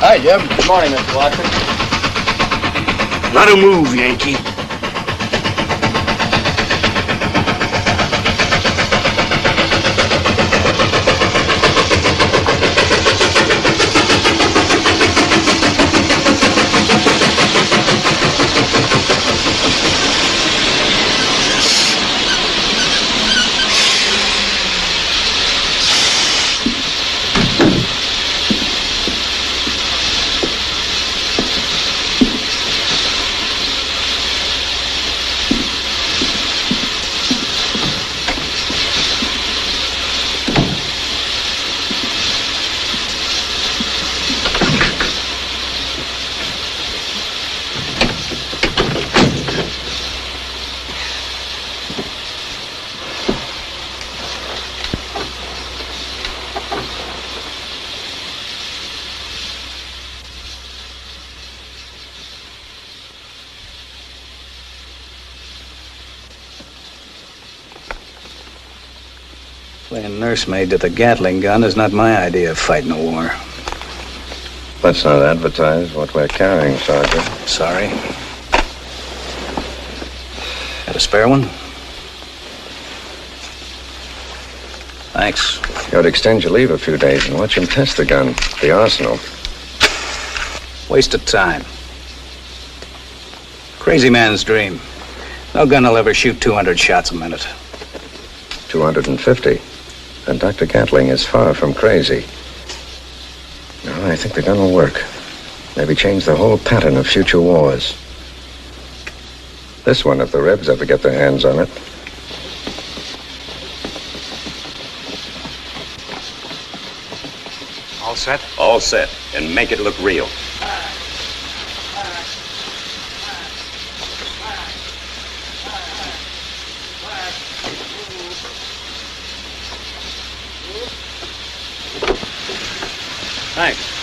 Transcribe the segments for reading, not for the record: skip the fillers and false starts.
Hi, Jim. Good morning, Mr. Watson. Let him move, Yankee. Playing nursemaid to the Gatling gun is not my idea of fighting a war. Let's not advertise what we're carrying, Sergeant. Sorry. Got a spare one? Thanks. You ought to extend your leave a few days and watch him test the gun, the arsenal. Waste of time. Crazy man's dream. No gun will ever shoot 200 shots a minute. 250. And Dr. Gatling is far from crazy. No, I think the gun will work. Maybe change the whole pattern of future wars. This one, if the Rebs ever get their hands on it. All set? All set. And make it look real. Thanks.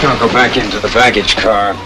I'll go back into the baggage car.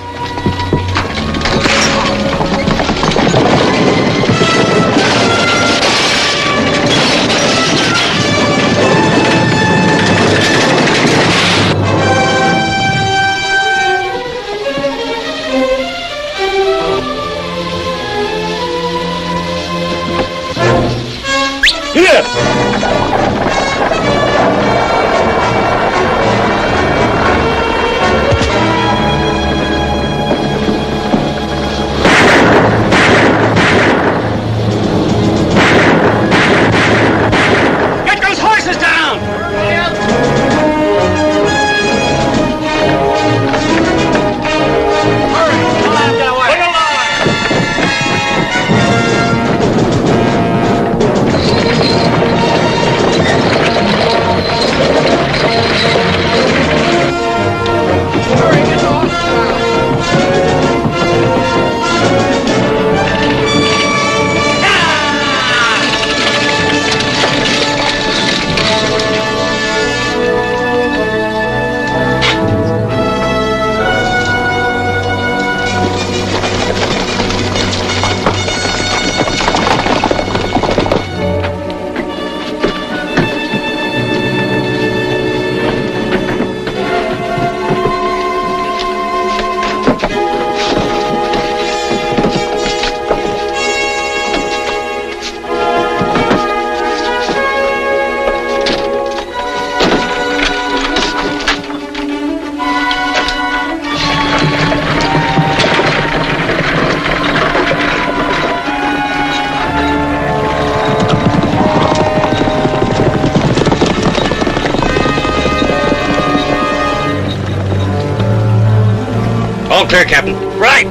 clear, Captain. Right.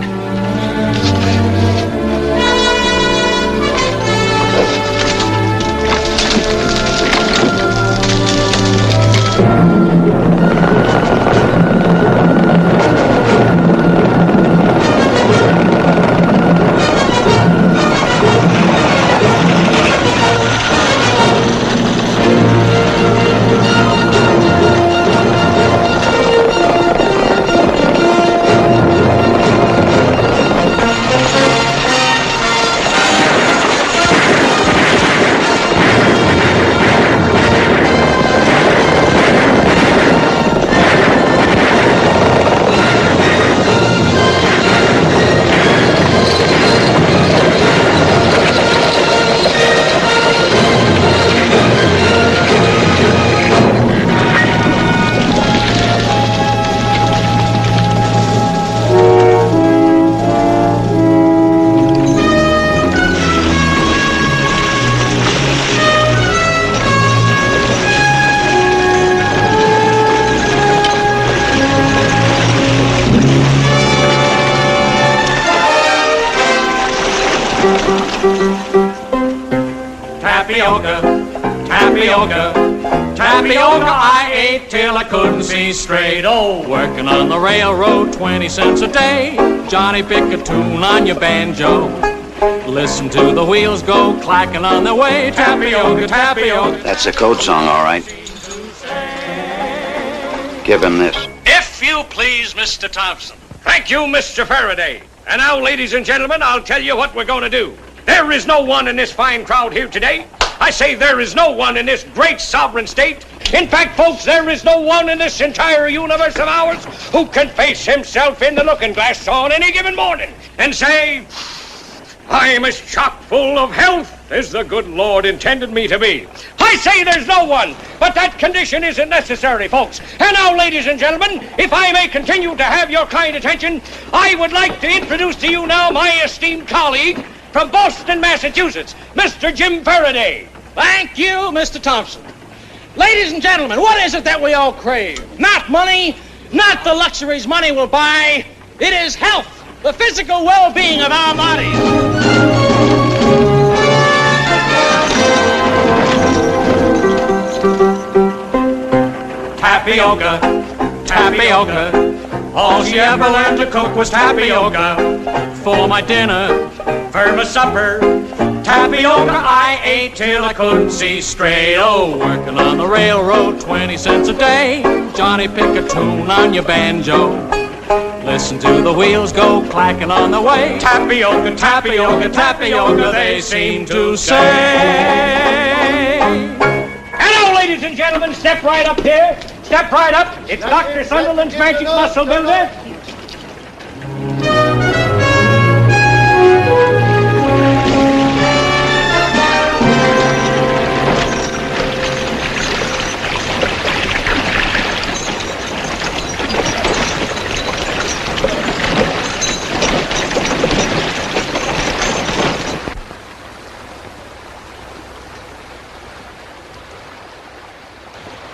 Tapioca, tapioca, tapioca I ate till I couldn't see straight. Oh, working on the railroad, 20 cents a day. Johnny, pick a tune on your banjo. Listen to the wheels go clacking on their way. Tapioca, tapioca. That's a code song, all right. Give him this. If you please, Mr. Thompson. Thank you, Mr. Farraday. And now, ladies and gentlemen, I'll tell you what we're going to do. There is no one in this fine crowd here today. I say there is no one in this great sovereign state. In fact, folks, there is no one in this entire universe of ours who can face himself in the looking glass on any given morning and say, I'm as chock full of health as the good Lord intended me to be. I say there's no one, but that condition isn't necessary, folks. And now, ladies and gentlemen, if I may continue to have your kind attention, I would like to introduce to you now my esteemed colleague from Boston, Massachusetts, Mr. Jim Farraday. Thank you, Mr. Thompson. Ladies and gentlemen, what is it that we all crave? Not money, not the luxuries money will buy. It is health, the physical well-being of our bodies. Tapioca, tapioca. All she ever learned to cook was tapioca. For my dinner, for my supper, tapioca I ate till I couldn't see straight. Oh, working on the railroad, 20 cents a day. Johnny, pick a tune on your banjo. Listen to the wheels go clacking on the way. Tapioca, tapioca, tapioca, they seem to say. Hello, ladies and gentlemen, step right up here. Step right up. It's Dr. Sunderland's Magic Muscle Builder.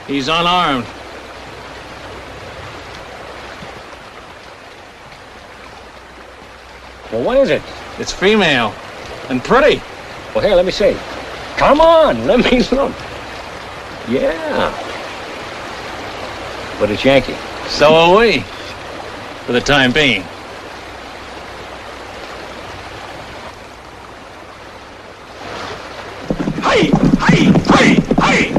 He's unarmed. Well, what is it? It's female. And pretty. Well, here, let me see. Come on, let me look. Yeah. But it's Yankee. So are we. For the time being. Hey! Hey! Hey! Hey!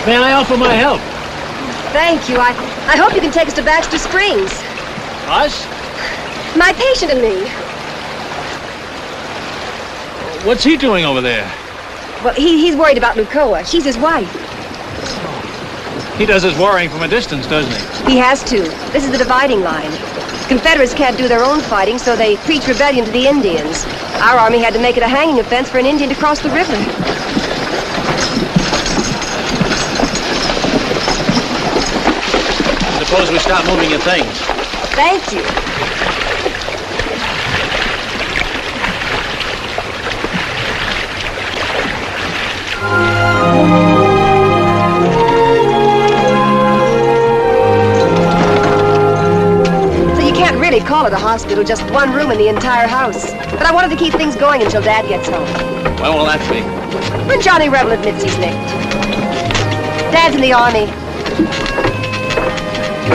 May I offer my help? Thank you. I hope you can take us to Baxter Springs. Us? My patient and me. What's he doing over there? Well, he's worried about Lucoa. She's his wife. He does his worrying from a distance, doesn't he? He has to. This is the dividing line. Confederates can't do their own fighting, so they preach rebellion to the Indians. Our army had to make it a hanging offense for an Indian to cross the river. suppose we start moving your things. Thank you. Really call it a hospital, just one room in the entire house. But I wanted to keep things going until Dad gets home. When will that be? When Johnny Rebel admits he's licked. Dad's in the Army.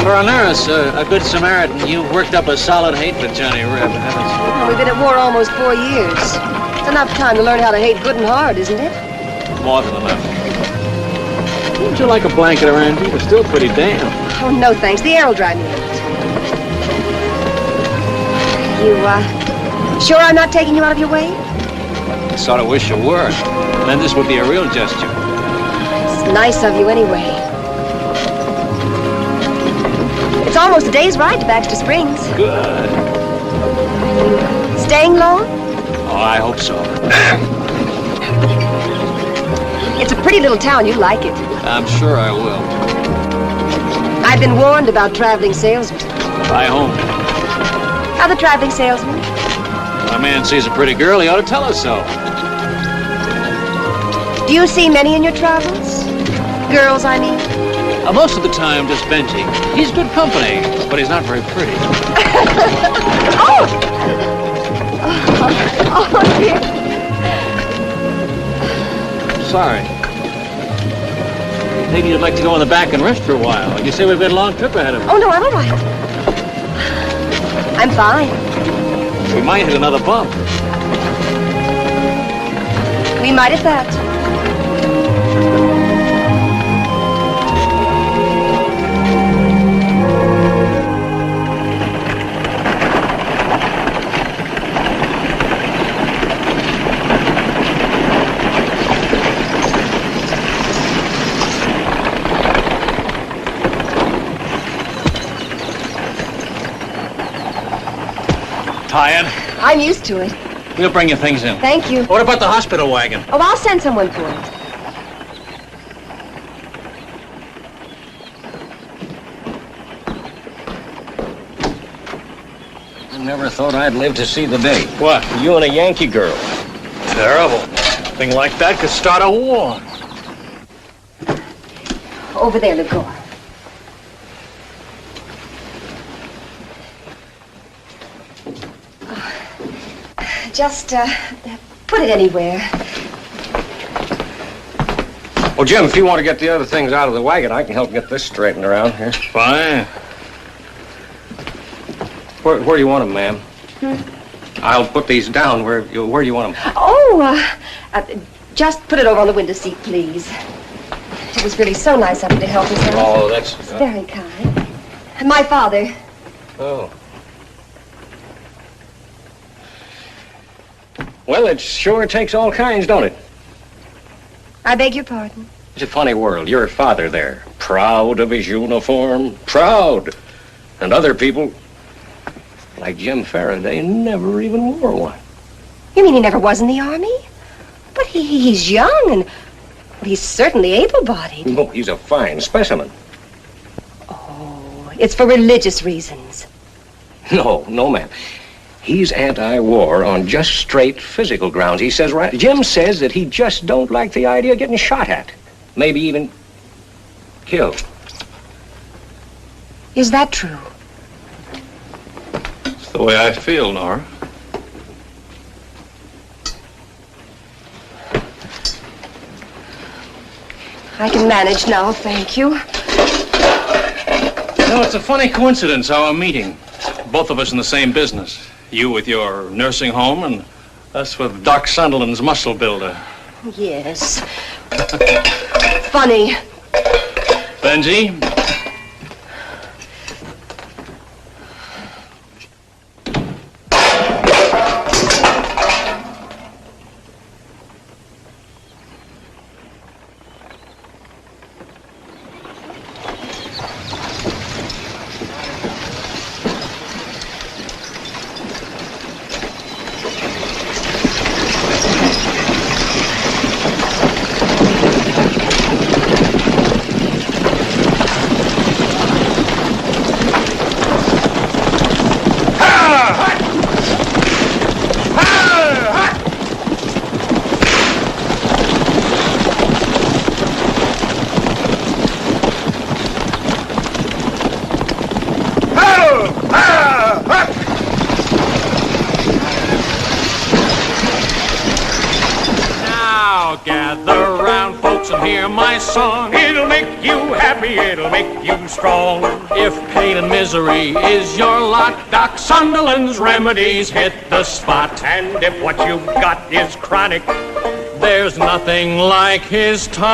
For a nurse, a good Samaritan, you've worked up a solid hate for Johnny Reb, haven't you? Well, we've been at war almost 4 years. It's enough time to learn how to hate good and hard, isn't it? More than enough. Wouldn't you like a blanket around you? It's still pretty damp. Oh, no thanks. The air will dry me out. You, sure I'm not taking you out of your way? I sort of wish you were. Then this would be a real gesture. It's nice of you anyway. It's almost a day's ride to Baxter Springs. Good. Staying long? Oh, I hope so. It's a pretty little town. You'd like it. I'm sure I will. I've been warned about traveling salesmen. Bye home. How the traveling salesman? When a man sees a pretty girl, he ought to tell us so. Do you see many in your travels? Girls, I mean. Most of the time, just Benji. He's good company, but he's not very pretty. Oh! Oh, dear. Sorry. Maybe you'd like to go in the back and rest for a while. You say we've got a long trip ahead of us. Oh, no, I'm all right. I'm fine. We might hit another bump. We might at that. Tired? I'm used to it. We'll bring your things in. Thank you. What about the hospital wagon? Oh, I'll send someone for it. I never thought I'd live to see the day. What? You and a Yankee girl. Terrible. A thing like that could start a war. Over there, Ligor. Just, put it anywhere. Well, Jim, if you want to get the other things out of the wagon, I can help get this straightened around here. Fine. Where do you want them, ma'am? I'll put these down. Where do you want them? Oh, just put it over on the window seat, please. It was really so nice of you to help us out. Oh, that's... It's very kind. My father. Oh. Well, it sure takes all kinds, don't it? I beg your pardon. It's a funny world. Your father there, proud of his uniform, proud. And other people, like Jim Farraday, never even wore one. You mean he never was in the Army? But he's young and he's certainly able-bodied. Oh, he's a fine specimen. Oh, it's for religious reasons. No, ma'am. He's anti-war on just straight physical grounds. He says, right, Jim says that he just don't like the idea of getting shot at. Maybe even killed. Is that true? It's the way I feel, Nora. I can manage now, thank you. You know, it's a funny coincidence, our meeting. Both of us in the same business. You with your nursing home and us with Doc Sunderland's muscle builder. Yes. Funny. Benji? Gather round, folks, and hear my song. It'll make you happy, it'll make you strong. If pain and misery is your lot, Doc Sunderland's remedies hit the spot. And if what you've got is chronic, there's nothing like his tonic.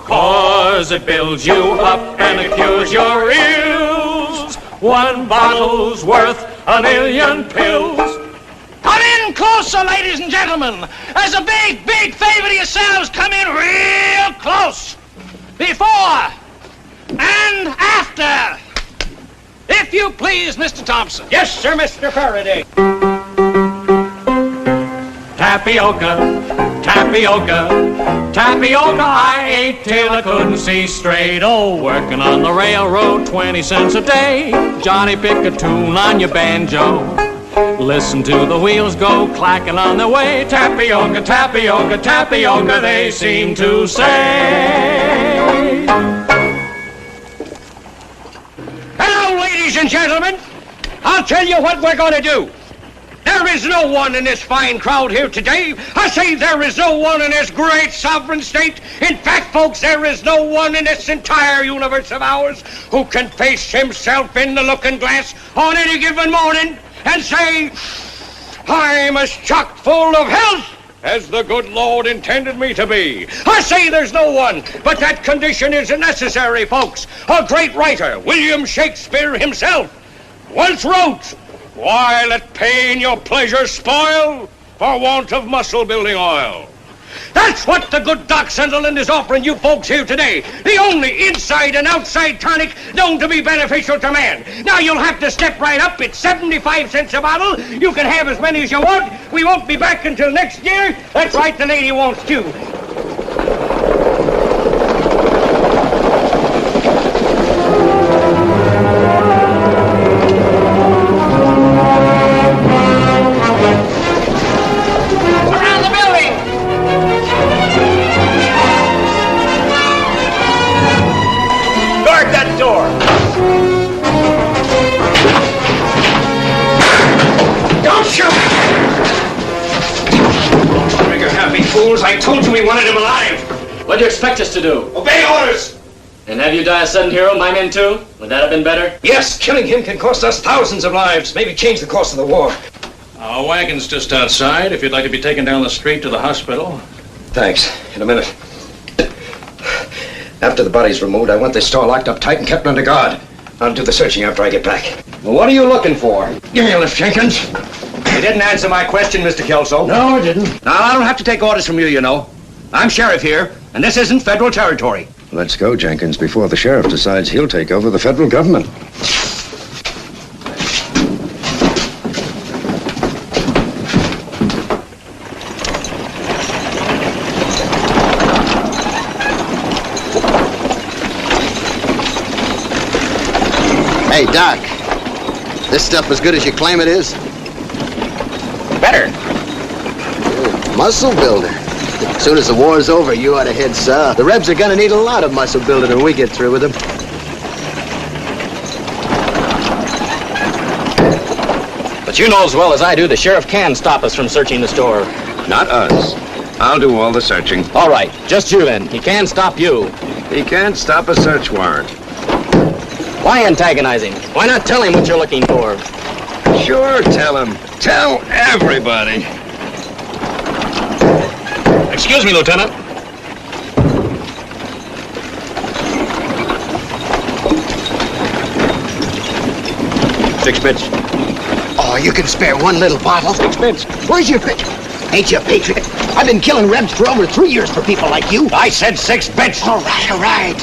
'Cause it builds you up and it cures your ills. One bottle's worth a million pills. Come in closer, ladies and gentlemen. As a big, big favor to yourselves, come in real close. Before and after. If you please, Mr. Thompson. yes, sir, Mr. Farraday. Tapioca, tapioca, tapioca I ate till I couldn't see straight. Oh, working on the railroad, 20 cents a day. Johnny, pick a tune on your banjo. Listen to the wheels go clacking on their way. Tapioca, tapioca, tapioca, they seem to say. Hello, ladies and gentlemen. I'll tell you what we're going to do. There is no one in this fine crowd here today. I say there is no one in this great sovereign state. In fact, folks, there is no one in this entire universe of ours who can face himself in the looking glass on any given morning and say, I'm as chock full of health as the good Lord intended me to be. I say there's no one, but that condition isn't necessary, folks. A great writer, William Shakespeare himself, once wrote, why let pain your pleasure spoil for want of muscle-building oil? That's what the good Doc Sunderland is offering you folks here today. The only inside and outside tonic known to be beneficial to man. Now you'll have to step right up. It's 75 cents a bottle. You can have as many as you want. We won't be back until next year. That's right, the lady wants to. Around the building. Guard that door. Don't shoot! Trigger happy fools. I told you we wanted him alive. What do you expect us to do? Obey orders. And have you die a sudden hero, my men too? Would that have been better? Yes, killing him can cost us thousands of lives. Maybe change the course of the war. Our wagon's just outside. If you'd like to be taken down the street to the hospital. Thanks. In a minute. After the body's removed, I want this store locked up tight and kept under guard. I'll do the searching after I get back. Well, what are you looking for? Give me a lift, Jenkins. You didn't answer my question, Mr. Kelso. No, I didn't. Now, I don't have to take orders from you, you know. I'm sheriff here, and this isn't federal territory. Let's go, Jenkins, before the sheriff decides he'll take over the federal government. Hey, Doc. This stuff as good as you claim it is? Better. Muscle builder. As soon as the war's over, you ought to head south. The Rebs are gonna need a lot of muscle building when we get through with them. But you know as well as I do, the sheriff can stop us from searching the store. Not us. I'll do all the searching. All right, just you then. He can stop you. He can't stop a search warrant. Why antagonize him? Why not tell him what you're looking for? Sure, tell him. Tell everybody. Excuse me, Lieutenant. Six bits. Oh, you can spare one little bottle? 6 bits. Where's your picture? Ain't you a patriot? I've been killing Rebs for over 3 years for people like you. I said 6 bits. All right, all right.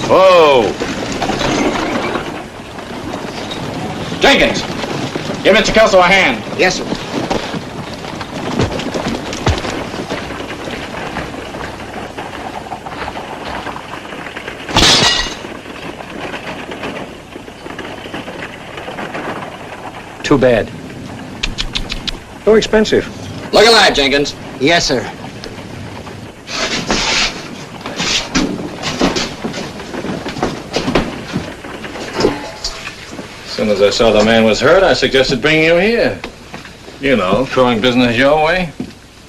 Whoa. Jenkins, give Mr. Kelso a hand. Yes, sir. Too bad. So expensive. Look alive, Jenkins. Yes, sir. soon as I saw the man was hurt, I suggested bringing him here. You know, throwing business your way.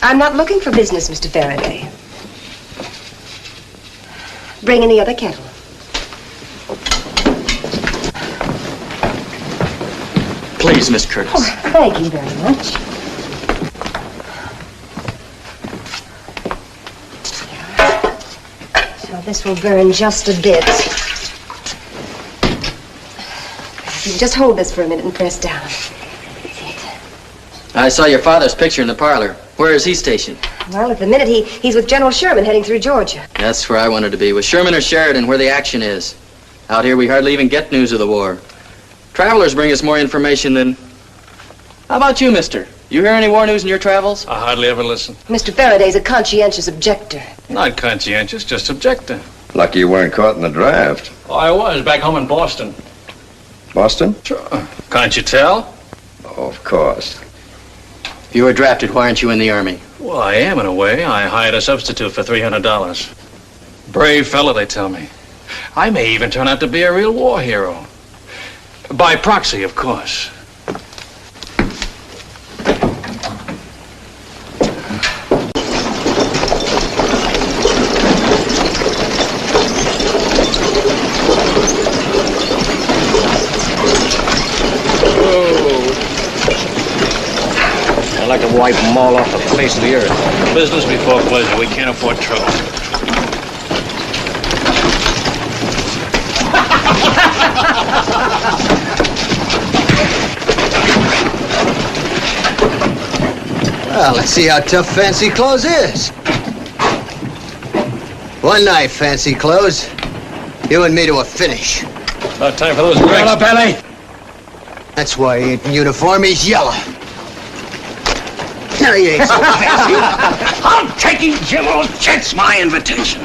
I'm not looking for business, Mr. Farraday. Bring in the other kettle. Please, Miss Curtis. Oh, thank you very much. So this will burn just a bit. You can just hold this for a minute and press down. I saw your father's picture in the parlor. Where is he stationed? Well, at the minute, he's with General Sherman heading through Georgia. That's where I wanted to be, with Sherman or Sheridan, where the action is. Out here, we hardly even get news of the war. Travelers bring us more information than... How about you, mister? You hear any war news in your travels? I hardly ever listen. Mr. Faraday's a conscientious objector. Not conscientious, just objective. Lucky you weren't caught in the draft. Oh, I was back home in Boston. Boston? Sure. Can't you tell? Oh, of course. If you were drafted, why aren't you in the Army? Well, I am in a way. I hired a substitute for $300. Brave fella, they tell me. I may even turn out to be a real war hero. By proxy, of course. I'd like to wipe them all off the face of the earth. Business before pleasure. We can't afford trouble. Well, let's see how tough fancy clothes is. One night, fancy clothes. You and me to a finish. About time for those drinks. belly! That's why he ain't in uniform, he's yellow. No, he ain't so fancy. I'm taking General Chet's my invitation.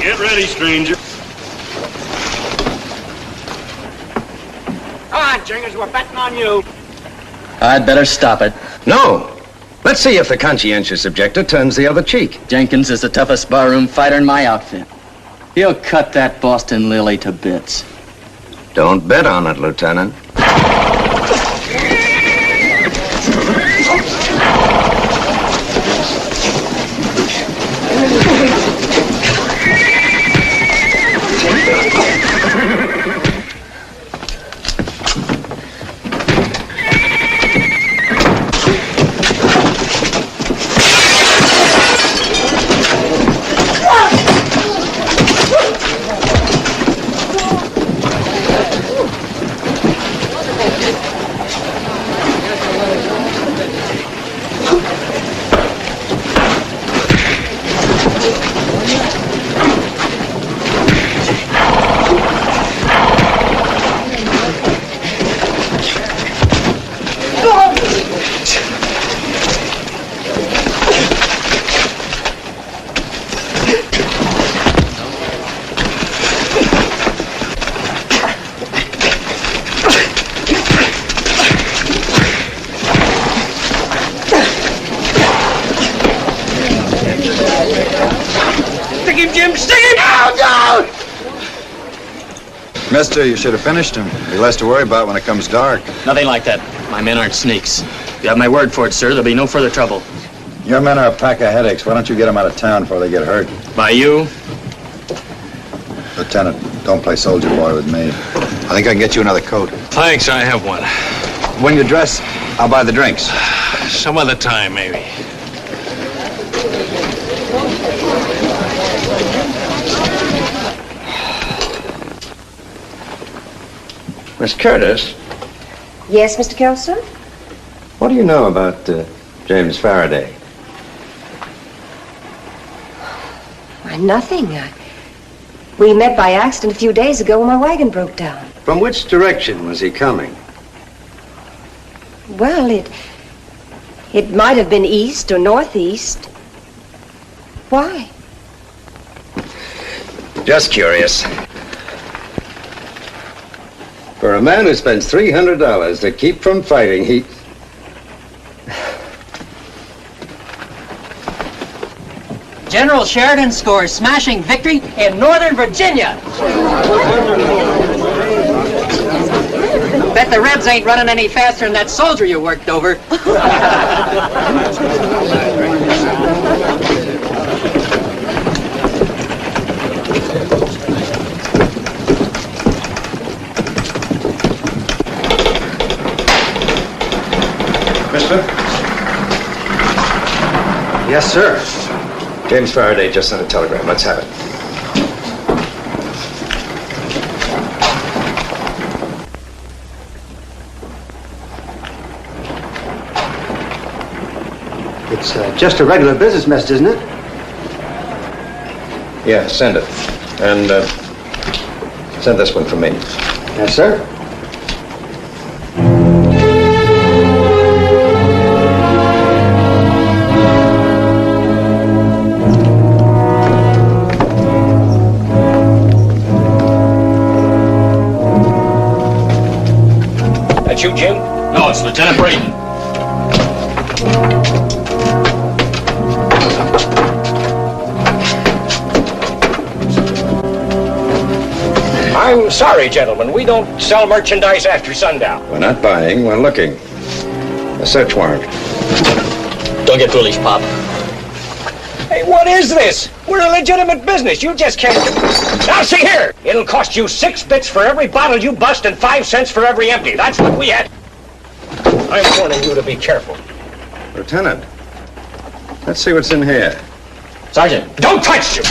Get ready, stranger. Come on, Jingers, we're betting on you. I'd better stop it. No. Let's see if the conscientious objector turns the other cheek. Jenkins is the toughest barroom fighter in my outfit. He'll cut that Boston Lily to bits. Don't bet on it, Lieutenant. Mister, you should have finished him. Be less to worry about when it comes dark. Nothing like that. My men aren't sneaks. You have my word for it, sir. There'll be no further trouble. Your men are a pack of headaches. Why don't you get them out of town before they get hurt? By you? Lieutenant, don't play soldier boy with me. I think I can get you another coat. Thanks, I have one. When you dress, I'll buy the drinks. Some other time, maybe. Miss Curtis, Yes, Mr. Kelso? what do you know about James Farraday? Why, nothing. We met by accident a few days ago when my wagon broke down. From which direction was he coming? Well, it might have been east or northeast. Why? Just curious. For a man who spends $300 to keep from fighting, he... General Sheridan scores smashing victory in Northern Virginia. Bet the Rebs ain't running any faster than that soldier you worked over. Mister? Yes, sir. James Farraday just sent a telegram. Let's have it. It's just a regular business message, isn't it? Yeah, send it. And send this one from me. Yes, sir. That you, Jim? No, it's Lieutenant Braden. I'm sorry, gentlemen. We don't sell merchandise after sundown. We're not buying, we're looking. A search warrant. Don't get foolish, Pop. Hey, what is this? We're a legitimate business. You just can't do... Now, see here. It'll cost you 6 bits for every bottle you bust and 5 cents for every empty. That's what we had. I'm warning you to be careful. Lieutenant, let's see what's in here. Sergeant. Don't touch you!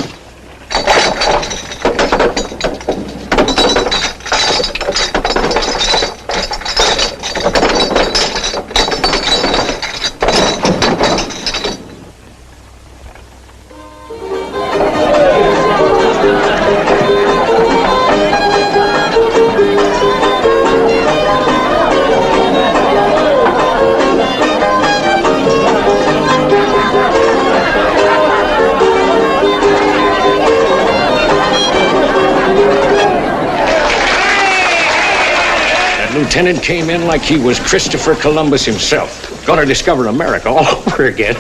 Lieutenant came in like he was Christopher Columbus himself. Gonna discover America all over again.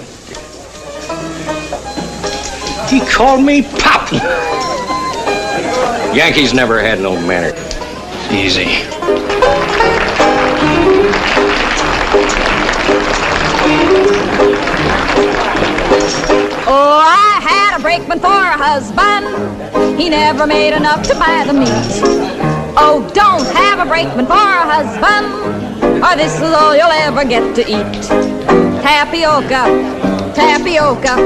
He called me Pop. Yankees never had no manner. Easy. Oh, I had a brakeman for a husband. He never made enough to buy the meat. Oh, don't have a brakeman for a husband, or this is all you'll ever get to eat. Tapioca, tapioca,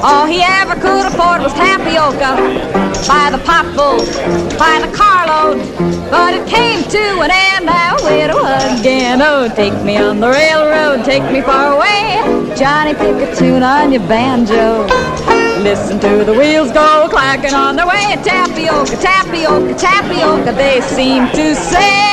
all he ever could afford was tapioca. By the potful, by the carload, but it came to an end now widow again. Oh, take me on the railroad, take me far away. Johnny, pick a tune on your banjo. Listen to the wheels go clacking on their way. Tapioca, tapioca, tapioca, they seem to say.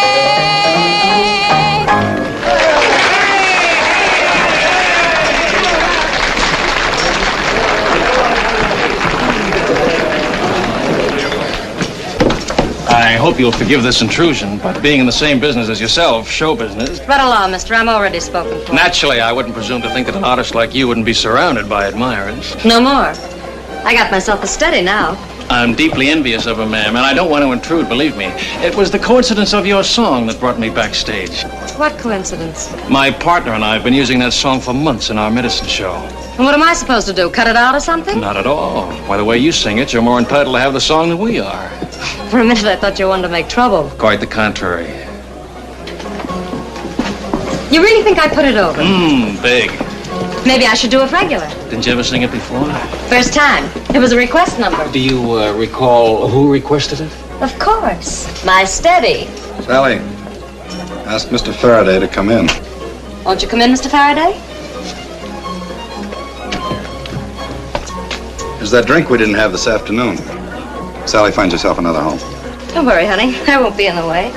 I hope you'll forgive this intrusion, but being in the same business as yourself, show business. Right along, mister. I'm already spoken for. Naturally, I wouldn't presume to think that an artist like you wouldn't be surrounded by admirers. No more. I got myself a study now. I'm deeply envious of her, ma'am, and I don't want to intrude, believe me. It was the coincidence of your song that brought me backstage. What coincidence? My partner and I have been using that song for months in our medicine show. And what am I supposed to do, cut it out or something? Not at all. By the way you sing it, you're more entitled to have the song than we are. For a minute, I thought you wanted to make trouble. Quite the contrary. You really think I put it over? Big. Maybe I should do it regular. Didn't you ever sing it before? First time. It was a request number. Do you recall who requested it? Of course. My steady. Sally, ask Mr. Farraday to come in. Won't you come in, Mr. Farraday? There's that drink we didn't have this afternoon. Sally finds herself another home. Don't worry, honey. I won't be in the way.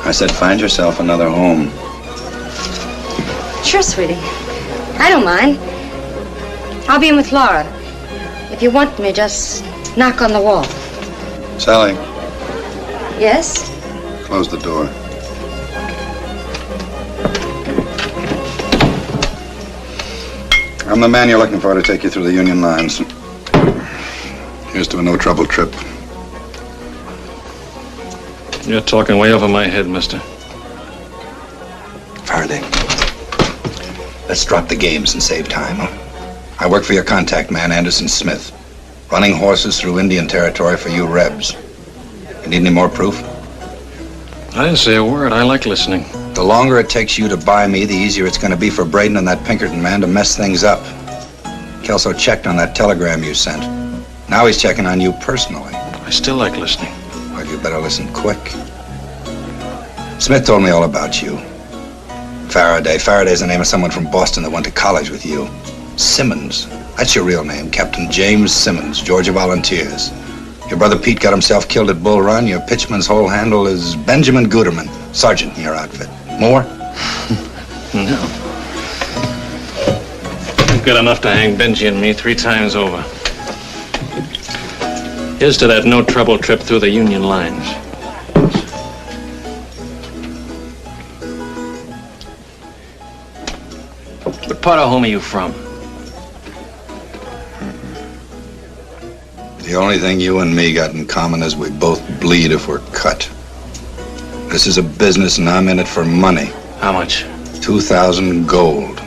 I said find yourself another home. Sure, sweetie. I don't mind. I'll be in with Laura. If you want me, just knock on the wall. Sally, Yes? close the door. I'm the man you're looking for to take you through the Union lines. Here's to a no-trouble trip. You're talking way over my head, mister. Farraday, let's drop the games and save time, huh? I work for your contact man, Anderson Smith. Running horses through Indian territory for you Rebs. You need any more proof? I didn't say a word. I like listening. The longer it takes you to buy me, the easier it's going to be for Braden and that Pinkerton man to mess things up. Kelso checked on that telegram you sent. Now he's checking on you personally. I still like listening. Well, you better listen quick. Smith told me all about you. Farraday. Faraday's the name of someone from Boston that went to college with you. Simmons. That's your real name, Captain James Simmons, Georgia Volunteers. Your brother Pete got himself killed at Bull Run. Your pitchman's whole handle is Benjamin Guterman, sergeant in your outfit. More? No. You've got enough to hang Benji and me 3 times over. Here's to that no-trouble trip through the Union lines. What part of home are you from? The only thing you and me got in common is we both bleed if we're cut. This is a business and I'm in it for money. How much? 2,000 gold.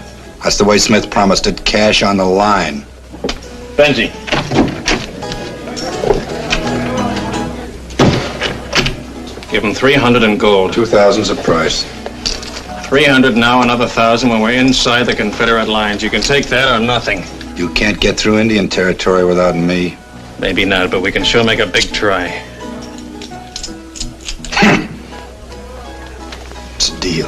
That's the way Smith promised it, cash on the line. Benji. Give him 300 in gold. 2,000's the price. 300 now, another 1,000 when we're inside the Confederate lines. You can take that or nothing. You can't get through Indian territory without me. Maybe not, but we can sure make a big try. It's a deal.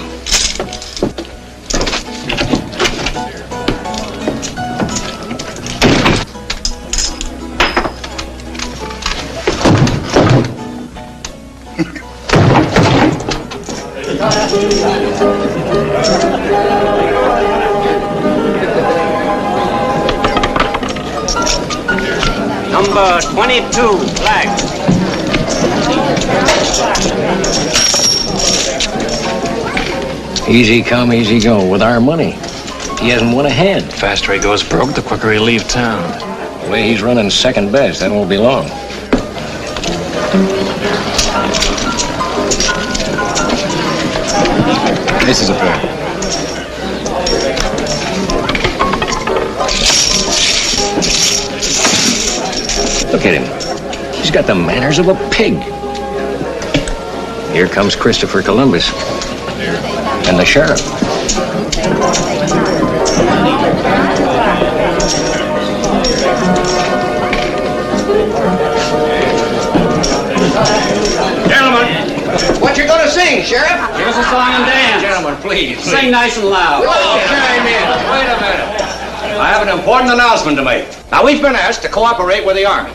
Number 22, flag. Easy come, easy go. With our money, he hasn't won a hand. The faster he goes broke, the quicker he'll leave town. The way he's running second best, that won't be long. This is a pair. Look at him. He's got the manners of a pig. Here comes Christopher Columbus. And the sheriff. Gentlemen, what you gonna sing, Sheriff? Here's a song and dance. Gentlemen, please. Sing nice and loud. Oh, chime in. Wait a minute. I have an important announcement to make. Now, we've been asked to cooperate with the Army.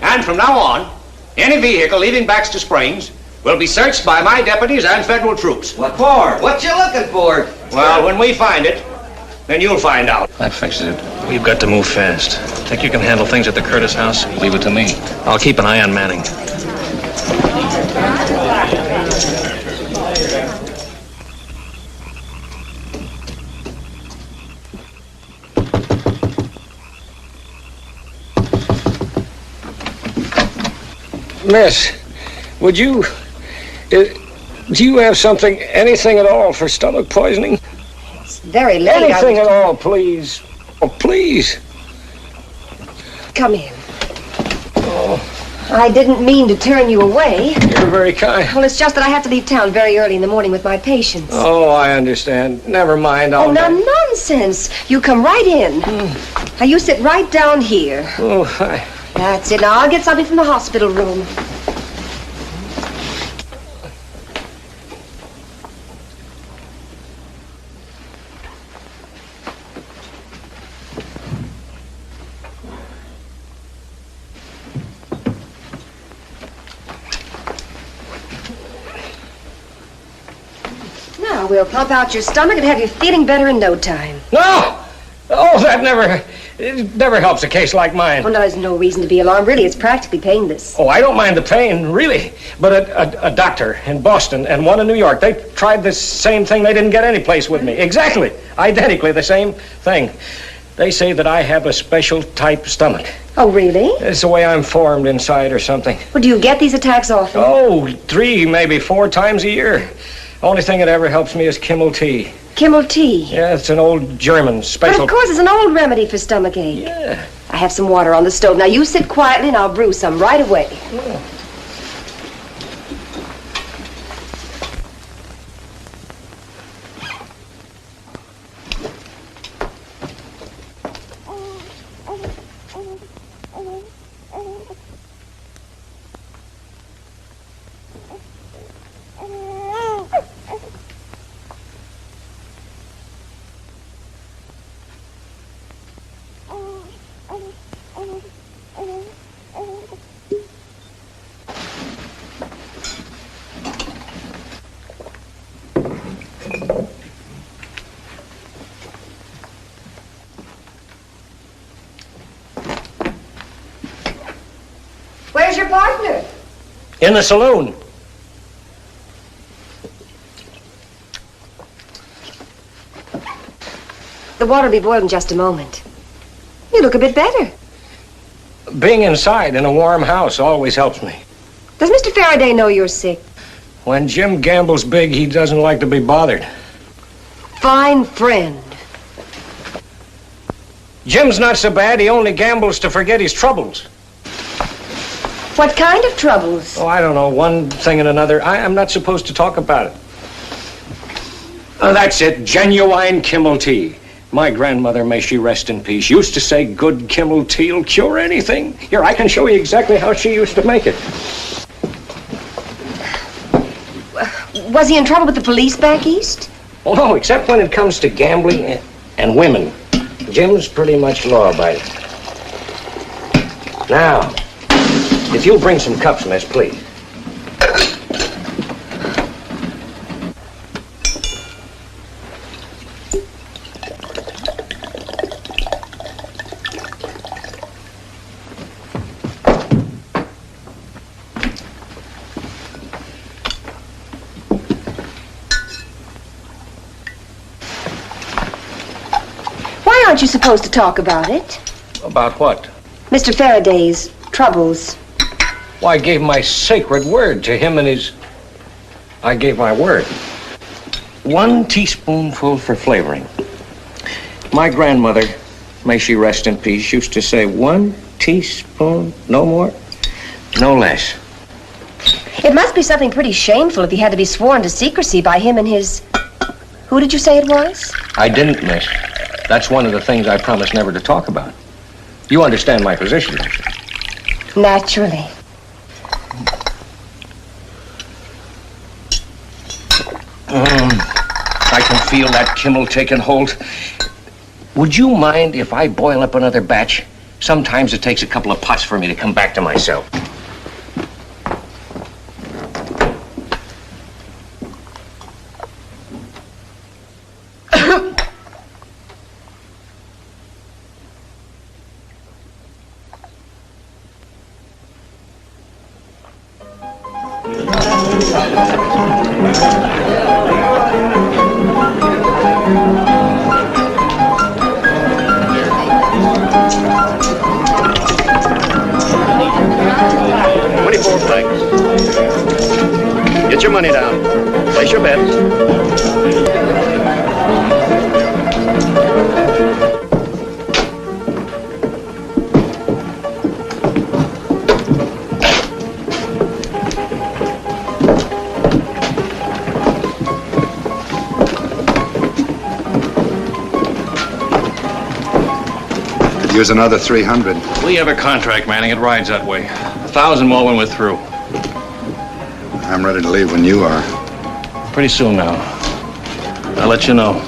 And from now on, any vehicle leaving Baxter Springs will be searched by my deputies and federal troops. What for? What you looking for? Well, when we find it, then you'll find out. That fixes it. We've got to move fast. Think you can handle things at the Curtis house? Leave it to me. I'll keep an eye on Manning. Miss, would you... do you have something, anything at all for stomach poisoning? It's very late. Anything at all, please. Oh, please. Come in. Oh, I didn't mean to turn you away. you're very kind. Well, it's just that I have to leave town very early in the morning with my patients. Oh, I understand. Never mind. Oh, now, nonsense. You come right in. Now, you sit right down here. Oh, That's it. Now, I'll get something from the hospital room. Now, we'll pump out your stomach and have you feeling better in no time. No! Oh, that never helps a case like mine. Oh, no, there's no reason to be alarmed. Really, it's practically painless. Oh, I don't mind the pain, really. But a doctor in Boston and one in New York, they tried the same thing. They didn't get any place with me. Exactly. Identically the same thing. They say that I have a special type stomach. Oh, really? It's the way I'm formed inside or something. Well, do you get these attacks often? Oh, 3, maybe 4 times a year. Only thing that ever helps me is Kimmel tea. Kimmel tea? Yeah, it's an old German special. But of course, it's an old remedy for stomach ache. Yeah. I have some water on the stove. Now, you sit quietly and I'll brew some right away. Yeah. Where's your partner? In the saloon. The water will be boiled in just a moment. You look a bit better. Being inside in a warm house always helps me. Does Mr. Farraday know you're sick? When Jim gambles big, he doesn't like to be bothered. Fine friend. Jim's not so bad. He only gambles to forget his troubles. What kind of troubles? Oh, I don't know. One thing and another. I'm not supposed to talk about it. Oh, that's it. Genuine Kimmel tea. My grandmother, may she rest in peace, used to say good Kimmel tea will cure anything. Here, I can show you exactly how she used to make it. Was he in trouble with the police back east? Oh, no, except when it comes to gambling and women. Jim's pretty much law-abiding. Now, if you'll bring some cups, miss, please. Why aren't you supposed to talk about it? About what? Mr. Faraday's troubles. Well, I gave my sacred word to him and his... I gave my word. 1 teaspoonful for flavoring. My grandmother, may she rest in peace, used to say 1 teaspoon, no more, no less. It must be something pretty shameful if he had to be sworn to secrecy by him and his... Who did you say it was? I didn't, miss. That's one of the things I promised never to talk about. You understand my position, don't you? Naturally. I can feel that Kimmel taking hold. Would you mind if I boil up another batch? Sometimes it takes a couple of pots for me to come back to myself. Get your money down. Place your bets. Could use another 300. We have a contract, Manning. It rides that way. 1,000 more when we're through. I'm ready to leave when you are. Pretty soon now. I'll let you know.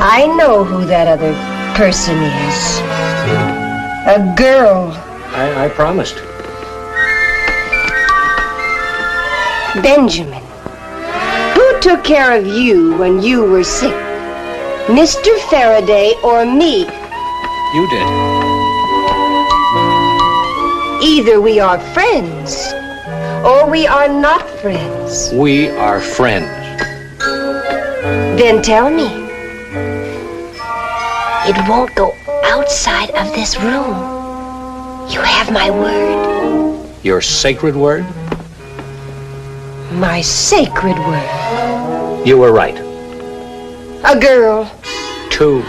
I know who that other person is. A girl. I promised. Benjamin. Who took care of you when you were sick? Mr. Farraday or me? You did. Either we are friends, or we are not friends. We are friends. Then tell me. It won't go outside of this room. You have my word. Your sacred word? My sacred word. You were right. A girl. 2.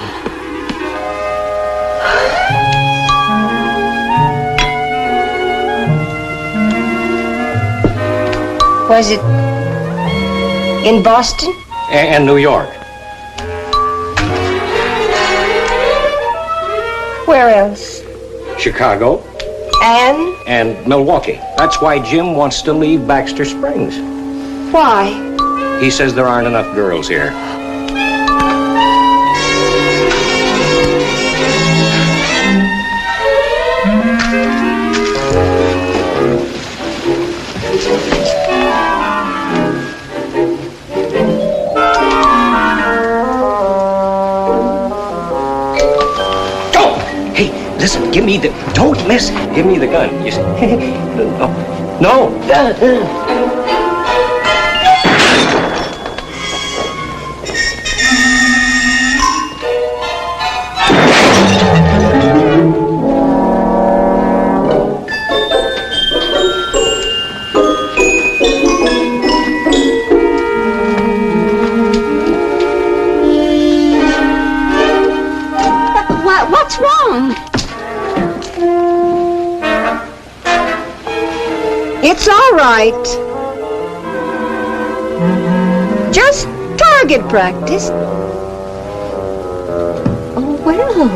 Was it in Boston? And New York. Where else? Chicago. And Milwaukee. That's why Jim wants to leave Baxter Springs. Why? He says there aren't enough girls here. Listen, give me the... Don't miss. Give me the gun. You see? No. What's wrong? It's all right. Just target practice. Oh, well.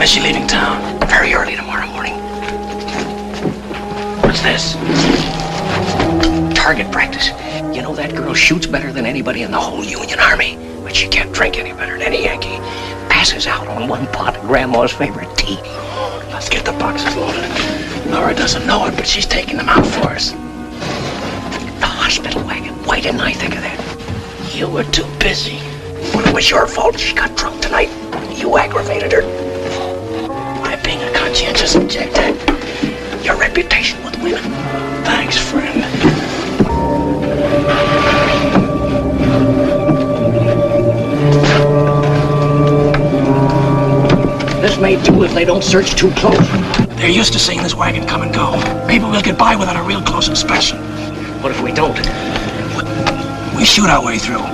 is she leaving town? Very early tomorrow morning. What's this? Target practice. You know, that girl shoots better than anybody in the whole Union Army, but she can't drink any better than any Yankee. Passes out on one pot of Grandma's favorite tea. Let's get the boxes loaded. Laura doesn't know it, but she's taking them out for us. The hospital wagon. Why didn't I think of that? You were too busy. Well, it was your fault she got drunk tonight. You aggravated her. By being a conscientious objector. Your reputation with women. Thanks, friend. This may do if they don't search too close. They're used to seeing this wagon come and go. Maybe we'll get by without a real close inspection. What if we don't? We shoot our way through.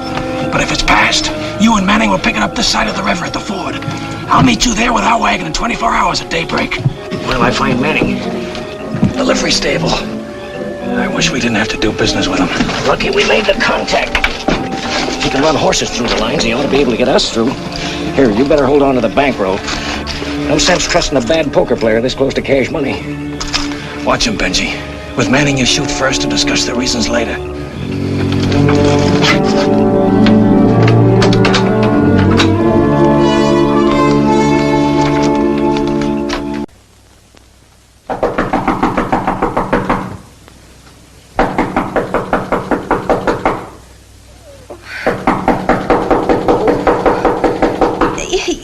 But if it's past, you and Manning will pick it up this side of the river at the ford. I'll meet you there with our wagon in 24 hours at daybreak. Where'll I find Manning? The livery stable. I wish we didn't have to do business with him. Lucky we made the contact. He can run horses through the lines. He ought to be able to get us through. Here, you better hold on to the bankroll. No sense trusting a bad poker player this close to cash money. Watch him, Benji. With Manning, you shoot first and discuss the reasons later.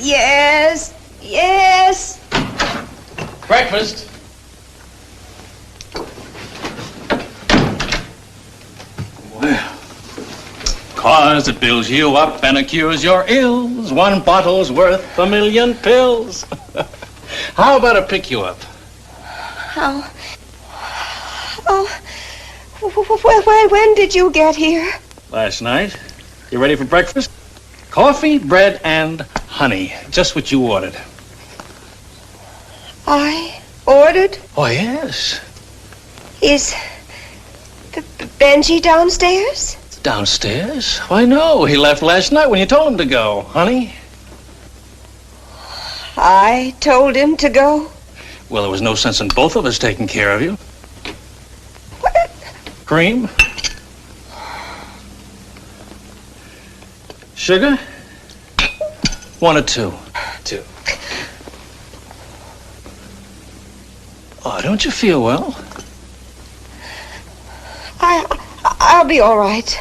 Yes, yes. Breakfast. Well, 'cause it builds you up and it cures your ills. One bottle's worth a million pills. How about a pick you up? How? Oh, when did you get here? Last night. You ready for breakfast? Coffee, bread, and honey. Just what you ordered. I ordered? Oh, yes. Is Benji downstairs? Downstairs? Why, no. He left last night when you told him to go, honey. I told him to go? Well, there was no sense in both of us taking care of you. What? Cream? Sugar? 1 or 2? 2. Oh, don't you feel well? I'll be all right.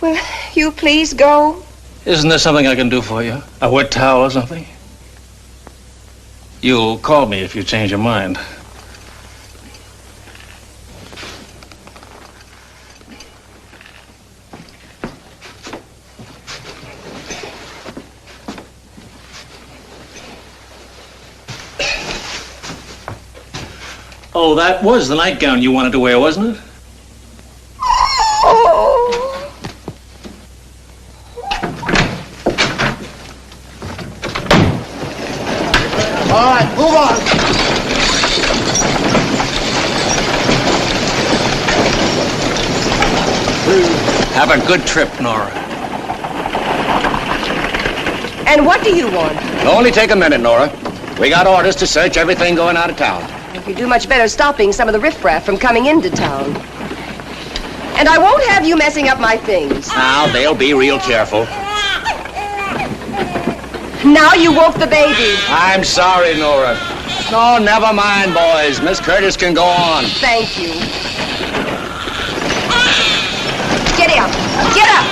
Will you please go? Isn't there something I can do for you? A wet towel or something? You'll call me if you change your mind. Oh, that was the nightgown you wanted to wear, wasn't it? Oh. All right, move on. Have a good trip, Nora. And what do you want? It'll only take a minute, Nora. We got orders to search everything going out of town. You do much better stopping some of the riffraff from coming into town. And I won't have you messing up my things. Now, they'll be real careful. Now you woke the baby. I'm sorry, Nora. No, never mind, boys. Miss Curtis can go on. Thank you. Get up. Get up.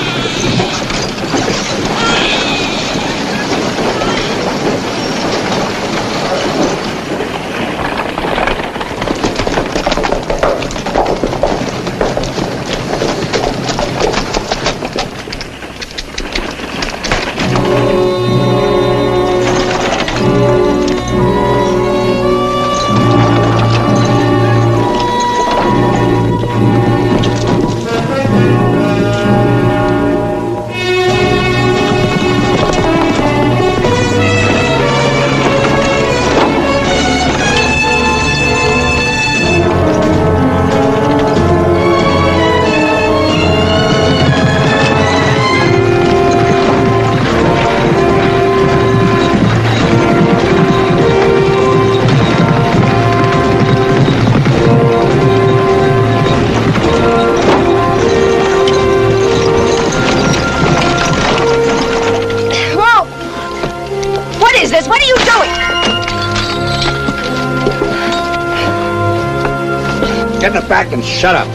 Get in the back and shut up.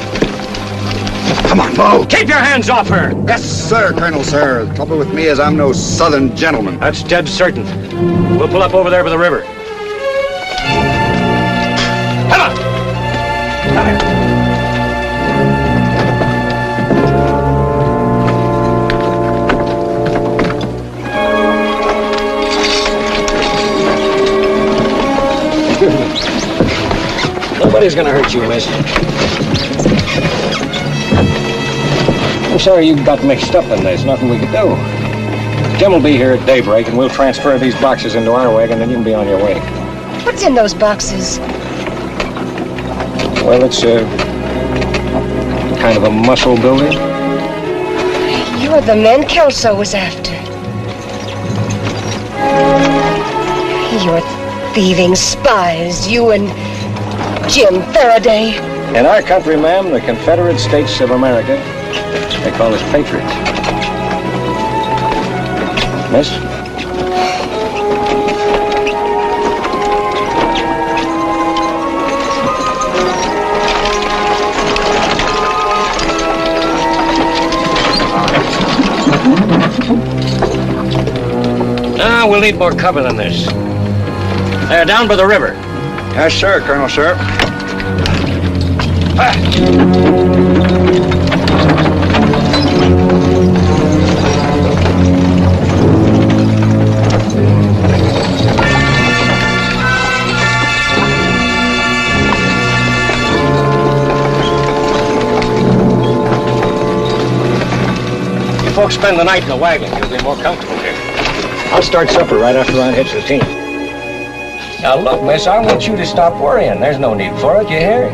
Come on, move. Keep your hands off her. Yes, sir, Colonel, sir. The trouble with me is I'm no southern gentleman. That's dead certain. We'll pull up over there by the river. Come on. Come here. Nobody's gonna hurt you, miss. I'm sorry you got mixed up in this. Nothing we could do. Jim will be here at daybreak, and we'll transfer these boxes into our wagon, and you can be on your way. What's in those boxes? Well, it's kind of a muscle builder. You're the men Kelso was after. You're thieving spies, you and Jim Farraday. In our country, ma'am, the Confederate States of America, they call us patriots. Miss? We'll need more cover than this. They're down by the river. Yes, sir, Colonel, sir. You folks spend the night in the wagon. You'll be more comfortable here. I'll start supper right after I hitch the team. Now, look, miss, I want you to stop worrying. There's no need for it, you hear?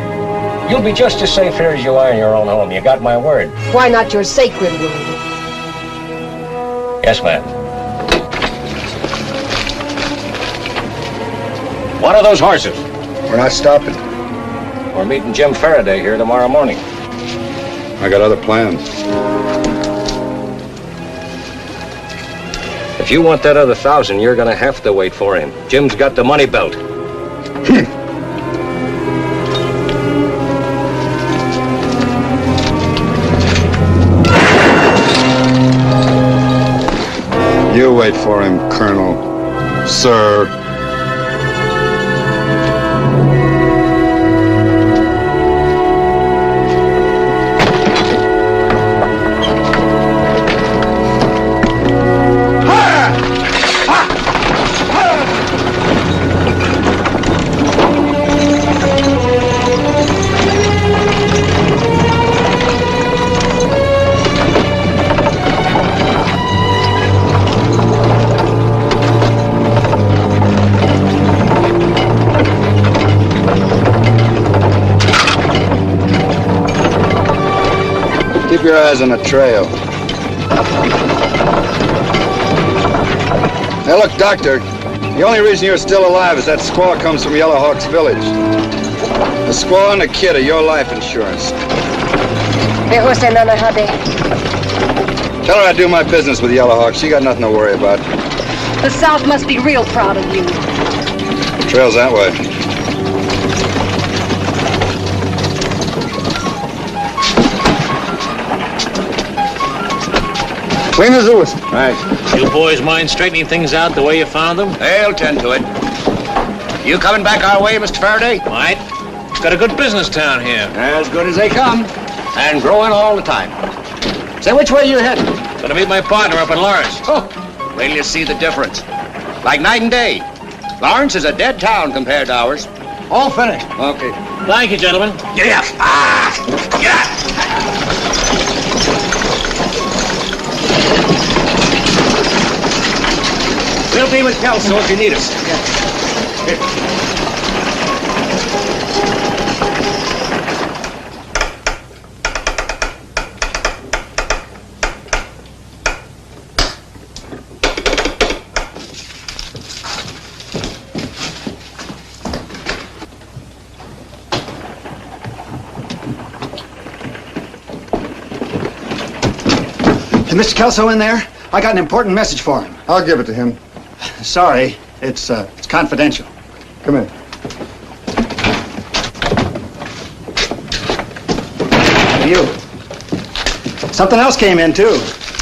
You'll be just as safe here as you are in your own home. You got my word. Why not your sacred word? Yes, ma'am. What are those horses? We're not stopping. We're meeting Jim Farraday here tomorrow morning. I got other plans. If you want that other 1,000, you're gonna have to wait for him. Jim's got the money belt. You wait for him, Colonel. Sir. Keep your eyes on the trail. Now look, Doctor, the only reason you're still alive is that squaw comes from Yellow Hawk's village. The squaw and the kid are your life insurance. Tell her I do my business with Yellow Hawk. She got nothing to worry about. The South must be real proud of you. The trail's that way. Clean as a whistle. Right. You boys mind straightening things out the way you found them? They'll tend to it. You coming back our way, Mr. Farraday? Might. Got a good business town here. As good as they come. And growing all the time. Say, which way you heading? Gonna meet my partner up in Lawrence. Oh, wait till you see the difference. Like night and day. Lawrence is a dead town compared to ours. All finished. Okay. Thank you, gentlemen. Get up. Ah! Get up! We'll be with Kelso if you need us. Is Mr. Kelso in there? I got an important message for him. I'll give it to him. Sorry, it's confidential. Come in. You. Something else came in, too.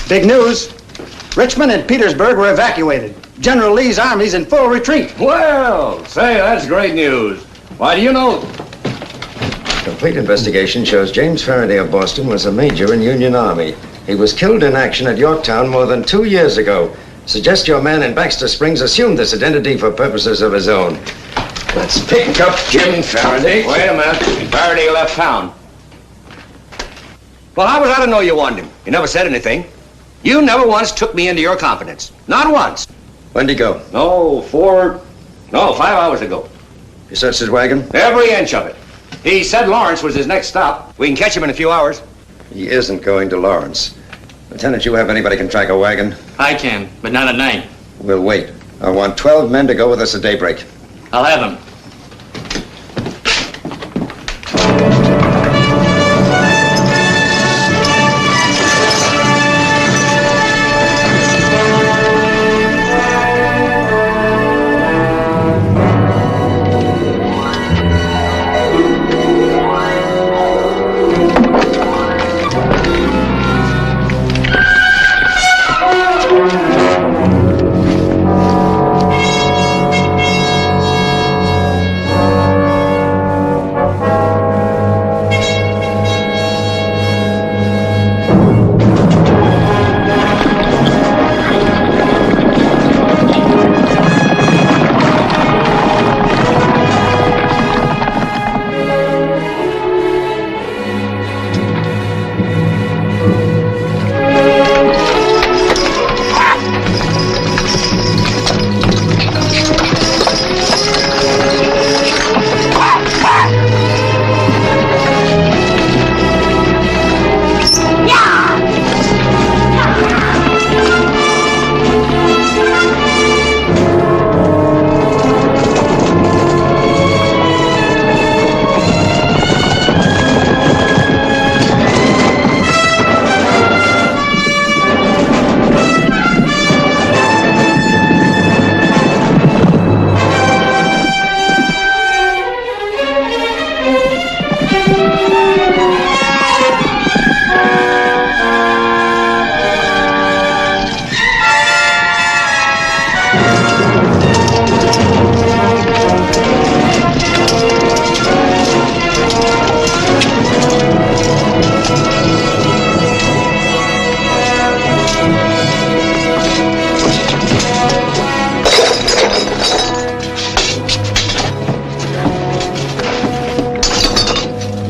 Big news. Richmond and Petersburg were evacuated. General Lee's army's in full retreat. Well, say, that's great news. Why, do you know? Complete investigation shows James Farraday of Boston was a major in Union Army. He was killed in action at Yorktown more than 2 years ago. Suggest your man in Baxter Springs assumed this identity for purposes of his own. Let's pick up Jim Farraday. Wait a minute. Farraday left town. Well, how was I to know you wanted him? You never said anything. You never once took me into your confidence. Not once. When'd he go? No, 5 hours ago. You searched his wagon? Every inch of it. He said Lawrence was his next stop. We can catch him in a few hours. He isn't going to Lawrence. Lieutenant, you have anybody can track a wagon? I can, but not at night. We'll wait. I want 12 men to go with us at daybreak. I'll have them.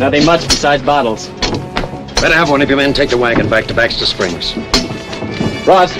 Nothing much besides bottles. Better have one of your men take the wagon back to Baxter Springs. Ross.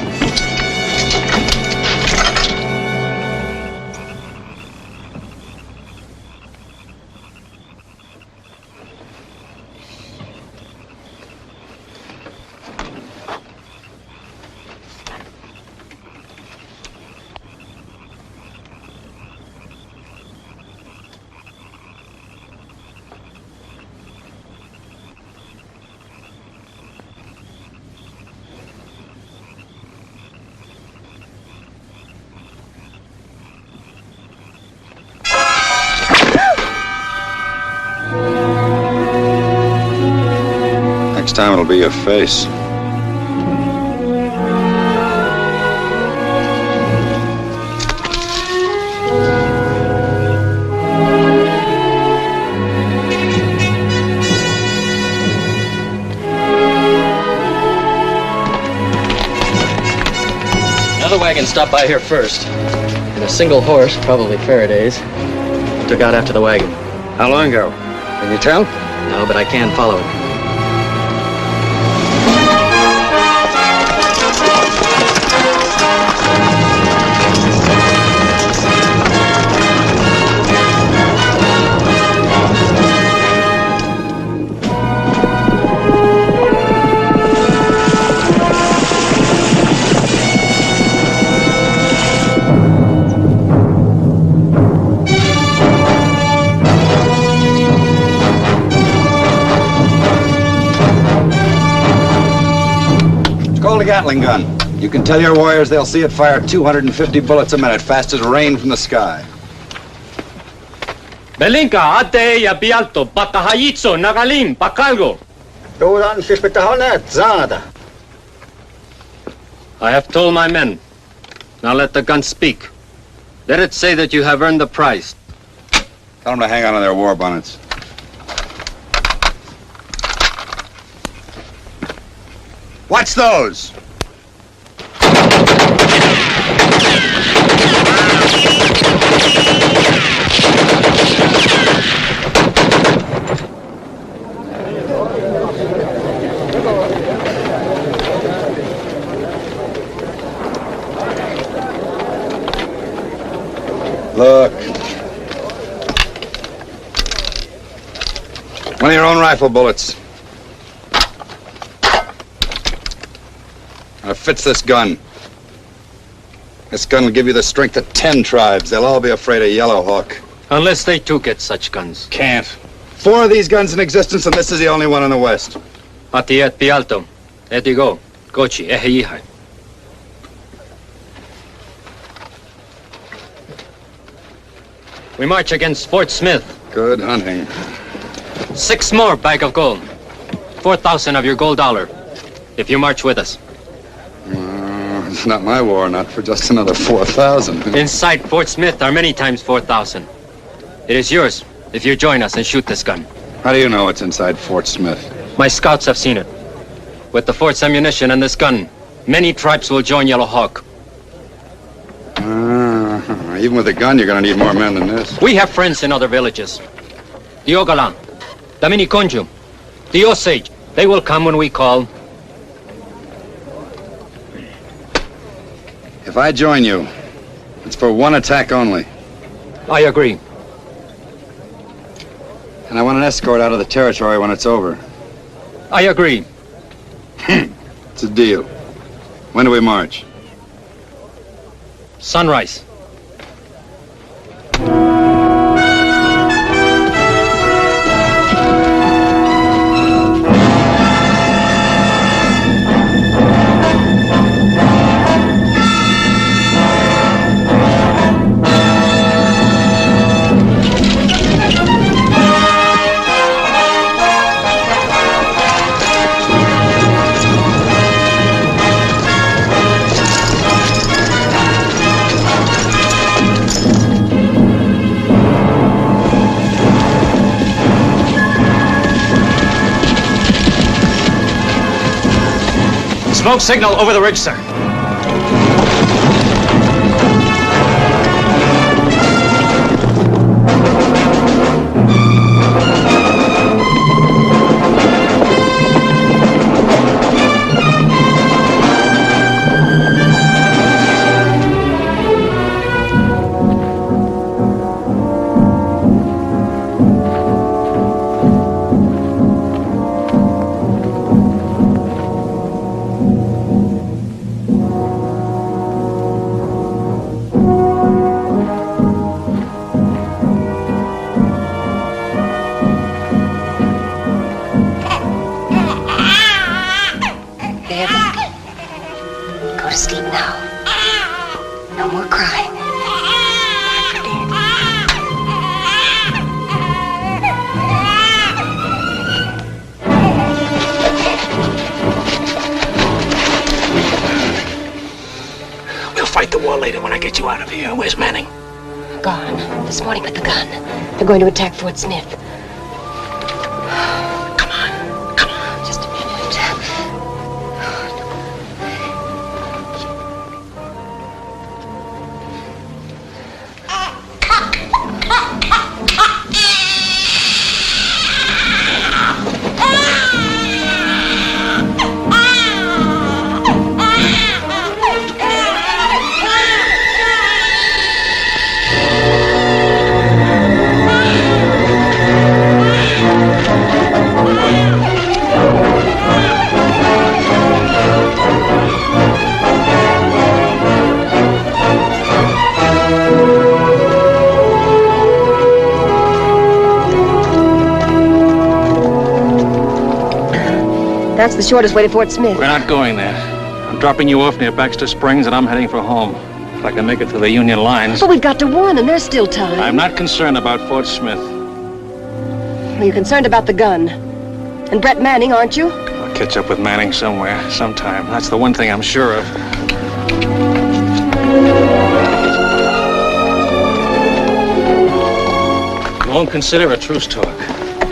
Next time it'll be your face. Another wagon stopped by here first. And a single horse, probably Faraday's, took out after the wagon. How long ago? Can you tell? No, but I can follow it. Call the Gatling gun. You can tell your warriors they'll see it fire 250 bullets a minute, fast as rain from the sky. Belinka, ate ja pialto, patahayitso, nagalim, pakalgo. I have told my men. Now let the gun speak. Let it say that you have earned the prize. Tell them to hang on to their war bonnets. Watch those! Look. One of your own rifle bullets. It fits this gun. This gun will give you the strength of 10 tribes. They'll all be afraid of Yellow Hawk. Unless they too get such guns. Can't. 4 of these guns in existence, and this is the only one in the West. Atiet pialto, etigo, gochi, ehihai. We march against Fort Smith. Good hunting. 6 more bag of gold. 4,000 of your gold dollar. If you march with us. It's not my war, not for just another 4,000. Inside Fort Smith are many times 4,000. It is yours if you join us and shoot this gun. How do you know it's inside Fort Smith? My scouts have seen it. With the fort's ammunition and this gun, many tribes will join Yellow Hawk. Even with a gun, you're gonna need more men than this. We have friends in other villages. The Ogalan, the Miniconju, the Osage. They will come when we call. If I join you, it's for one attack only. I agree. And I want an escort out of the territory when it's over. I agree. It's a deal. When do we march? Sunrise. Smoke signal over the ridge, sir. Now, no more crying. We'll fight the war later when I get you out of here. Where's Manning? Gone. This morning with the gun. They're going to attack Fort Smith. Come on. Just a minute. That's the shortest way to Fort Smith. We're not going there. I'm dropping you off near Baxter Springs, and I'm heading for home. If I can make it to the Union lines. But we've got to warn them. There's still time. I'm not concerned about Fort Smith. Well, you're concerned about the gun. And Brett Manning, aren't you? I'll catch up with Manning somewhere, sometime. That's the one thing I'm sure of. You won't consider a truce talk.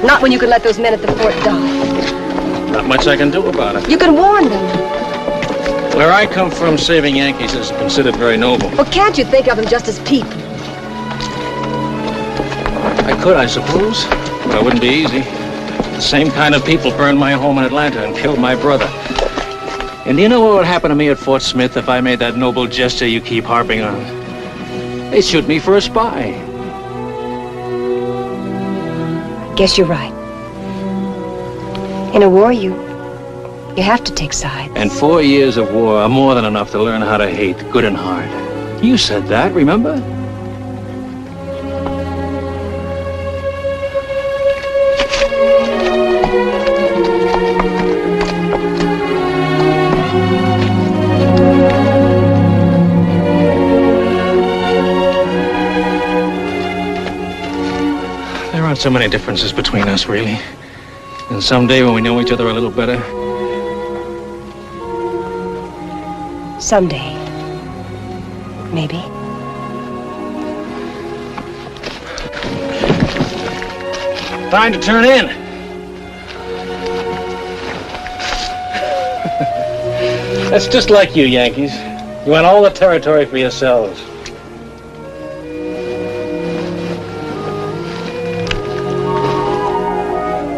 Not when you can let those men at the fort die. Not much I can do about it. You can warn them. Where I come from, saving Yankees is considered very noble. Well, can't you think of them just as people? I could, I suppose, but it wouldn't be easy. The same kind of people burned my home in Atlanta and killed my brother. And do you know what would happen to me at Fort Smith if I made that noble gesture you keep harping on? They'd shoot me for a spy. Guess you're right. In a war, you have to take sides. And 4 years of war are more than enough to learn how to hate good and hard. You said that, remember? There aren't so many differences between us, really. And someday when we know each other a little better. Someday. Maybe. Time to turn in. That's just like you, Yankees. You want all the territory for yourselves.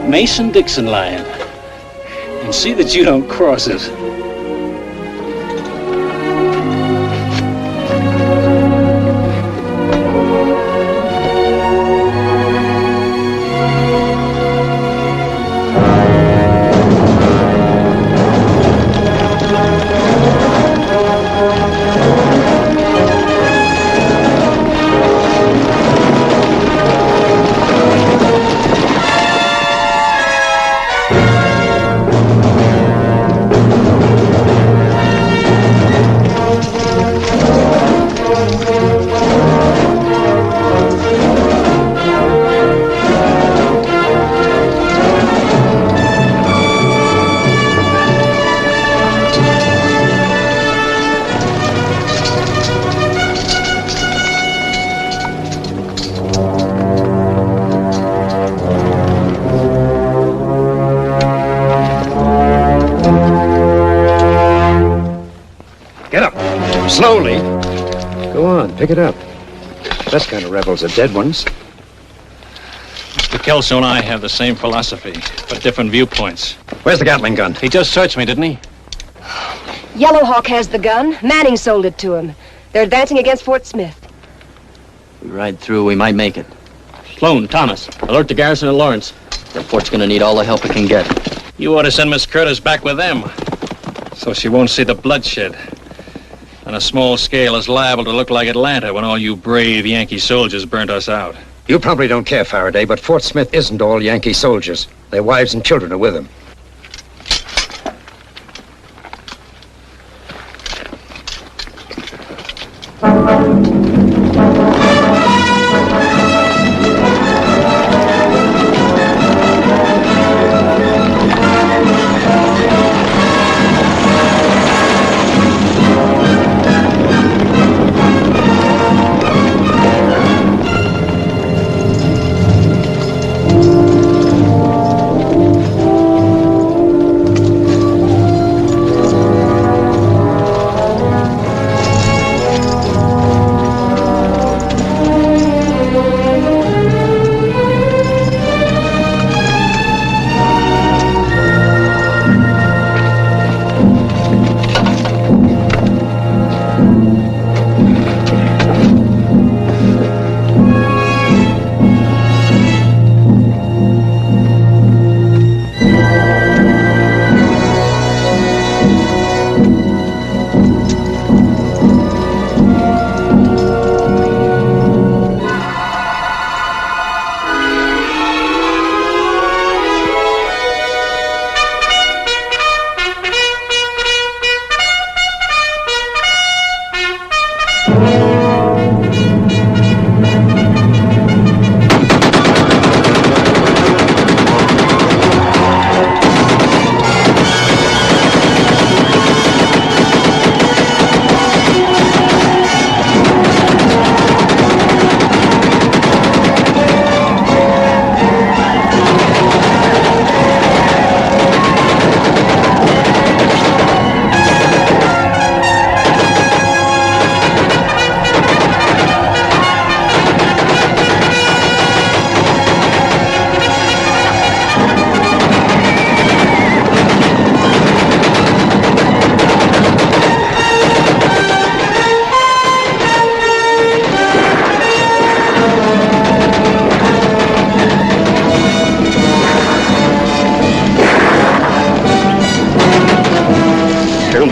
Mason-Dixon line. And see that you don't cross it. Slowly. Go on, pick it up. Best kind of rebels are dead ones. Mr. Kelso and I have the same philosophy, but different viewpoints. Where's the Gatling gun? He just searched me, didn't he? Yellow Hawk has the gun. Manning sold it to him. They're advancing against Fort Smith. We ride through, we might make it. Sloan, Thomas, alert the garrison at Lawrence. The fort's gonna need all the help it can get. You ought to send Miss Curtis back with them, so she won't see the bloodshed. On a small scale, is liable to look like Atlanta when all you brave Yankee soldiers burnt us out. You probably don't care, Farraday, but Fort Smith isn't all Yankee soldiers. Their wives and children are with them.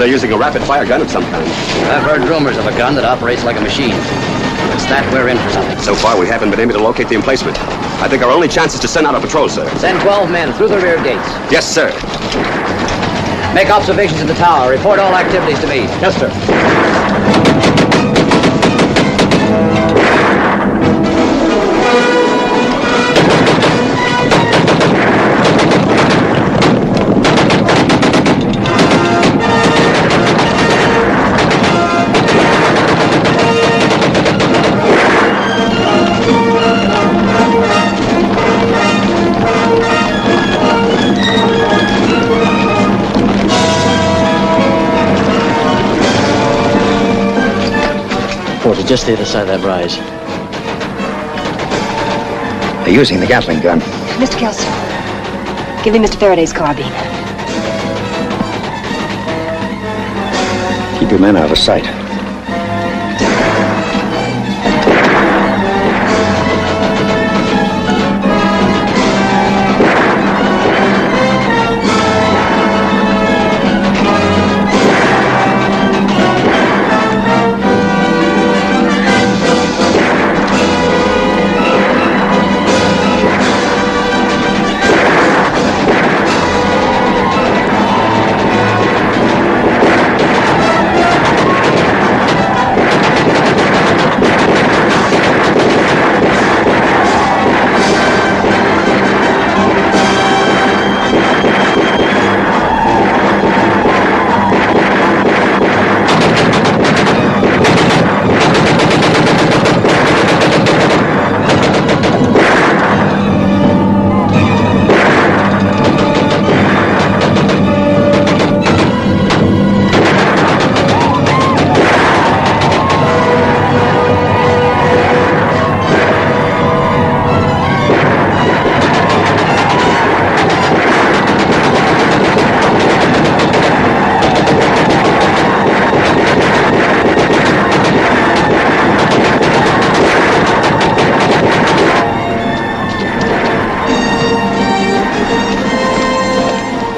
they're using a rapid-fire gun of some kind. I've heard rumors of a gun that operates like a machine. If it's that, we're in for something. So far, we haven't been able to locate the emplacement. I think our only chance is to send out a patrol, sir. Send 12 men through the rear gates. Yes, sir. Make observations of the tower. Report all activities to me. Yes, sir. Just the other side of that rise. They're using the Gatling gun. Mr. Kelso, give me Mr. Faraday's carbine. Keep your men out of sight.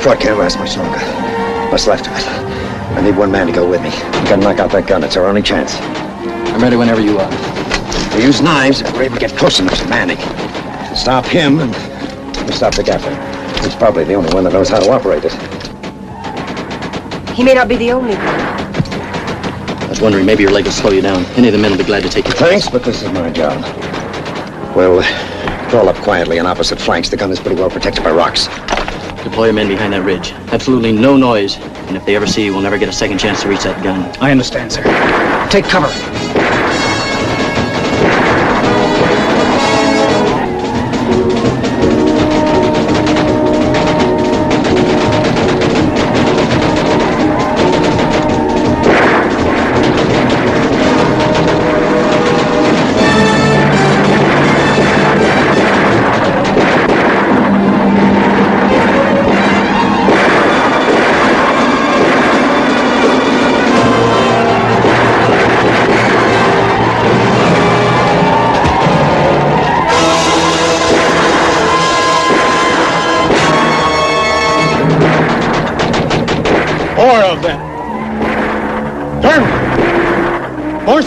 Fort can't last much longer. What's left of it? I need one man to go with me. We gotta knock out that gun. It's our only chance. I'm ready whenever you are. We use knives if we're able to get close enough to Manning. Stop him and we stop the Gatling. He's probably the only one that knows how to operate it. He may not be the only one. I was wondering, maybe your leg will slow you down. Any of the men will be glad to take you. Thanks, but this is my job. We'll crawl up quietly on opposite flanks. The gun is pretty well protected by rocks. Deploy your men behind that ridge. Absolutely no noise. And if they ever see you, we'll never get a second chance to reach that gun. I understand, sir. Take cover.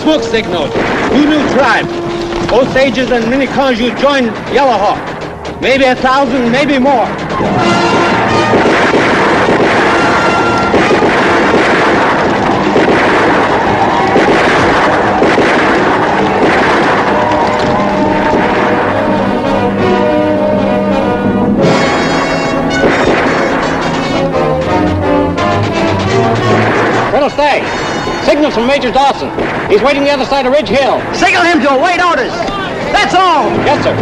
Smoke signals. 2 new tribes. Osages and many Kanju joined Yellow Hawk. Maybe 1,000, maybe more. Colonel Stagg, signals from Major Dawson. He's waiting the other side of Ridge Hill. Signal him to await orders. That's all. Yes, sir.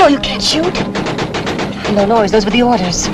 know you can't shoot. No noise. Those were the orders.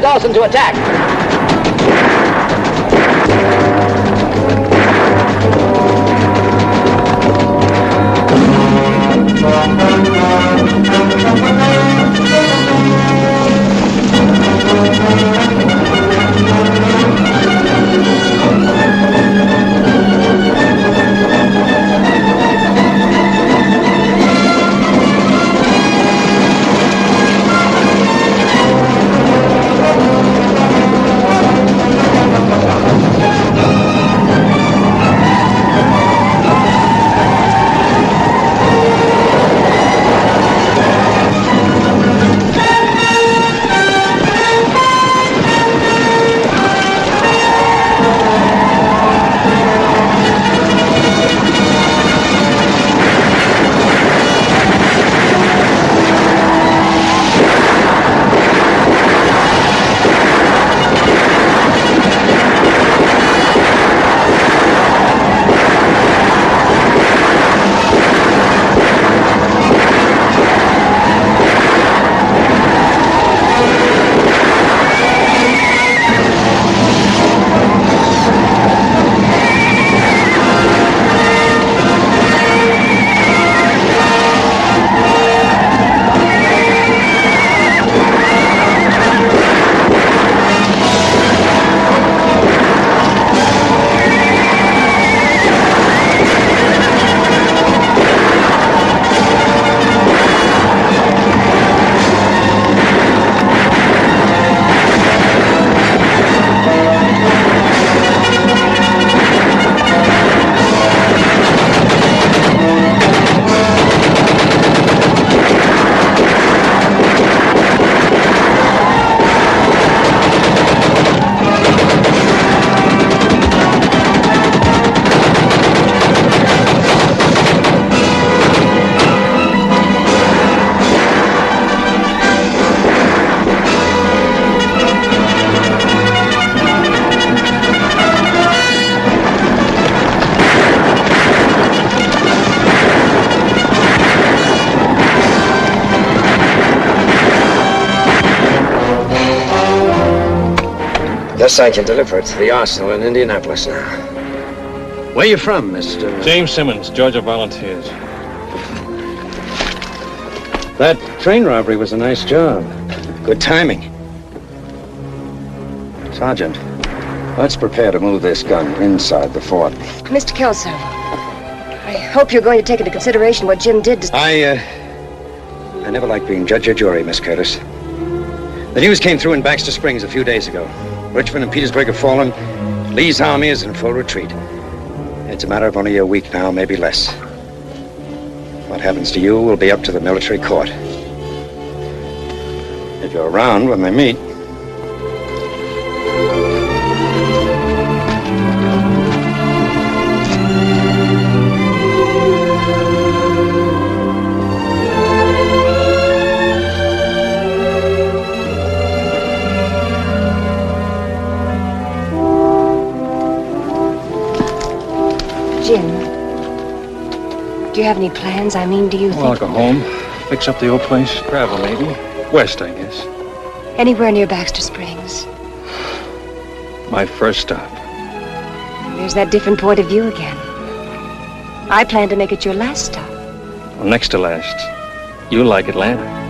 Dawson to attack. Yes, I can deliver it to the arsenal in Indianapolis now. Where you from, Mr.? James Simmons, Georgia Volunteers. That train robbery was a nice job. Good timing. Sergeant, let's prepare to move this gun inside the fort. Mr. Kelso, I hope you're going to take into consideration what Jim did to... I never liked being judge or jury, Miss Curtis. The news came through in Baxter Springs a few days ago. Richmond and Petersburg have fallen. Lee's army is in full retreat. It's a matter of only a week now, maybe less. What happens to you will be up to the military court. If you're around when they meet. Jim, do you have any plans? I mean, do you think... Well, I'll go home, fix up the old place, travel maybe. West, I guess. Anywhere near Baxter Springs? My first stop. There's that different point of view again. I plan to make it your last stop. Well, next to last. You like Atlanta.